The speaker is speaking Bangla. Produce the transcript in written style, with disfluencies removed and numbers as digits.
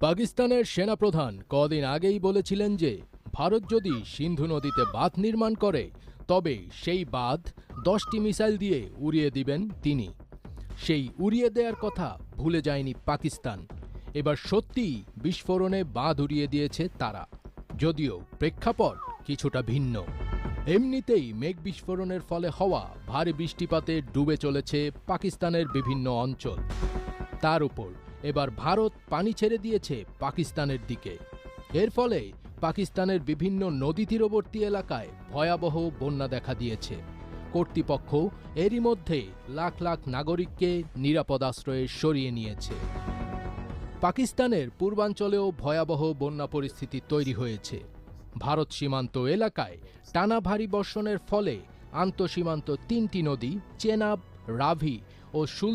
পাকিস্তানের সেনাপ্রধান কদিন আগেই বলেছিলেন যে ভারত যদি সিন্ধু নদীতে বাঁধ নির্মাণ করে তবে সেই বাঁধ 10টি মিসাইল দিয়ে উড়িয়ে দিবেন তিনি। সেই উড়িয়ে দেওয়ার কথা ভুলে যায়নি পাকিস্তান। এবার সত্যিই বিস্ফোরণে বাঁধ উড়িয়ে দিয়েছে তারা, যদিও প্রেক্ষাপট কিছুটা ভিন্ন। এমনিতেই মেঘ বিস্ফোরণের ফলে হওয়া ভারী বৃষ্টিপাতে ডুবে চলেছে পাকিস্তানের বিভিন্ন অঞ্চল। তার উপর এবার ভারত পানি ছেড়ে দিয়েছে পাকিস্তানের দিকে। এর ফলে পাকিস্তানের বিভিন্ন নদী তীরবর্তী এলাকায় ভয়াবহ বন্যা দেখা দিয়েছে। কর্তৃপক্ষ এরই মধ্যে লাখ লাখ নাগরিককে নিরাপদ আশ্রয়ে সরিয়ে নিয়েছে। পাকিস্তানের পূর্বাঞ্চলেও ভয়াবহ বন্যা পরিস্থিতি তৈরি হয়েছে। ভারত সীমান্ত এলাকায় টানা ভারী বর্ষণের ফলে আন্তঃসীমান্ত 3টি নদী চেনাব, রাভি ও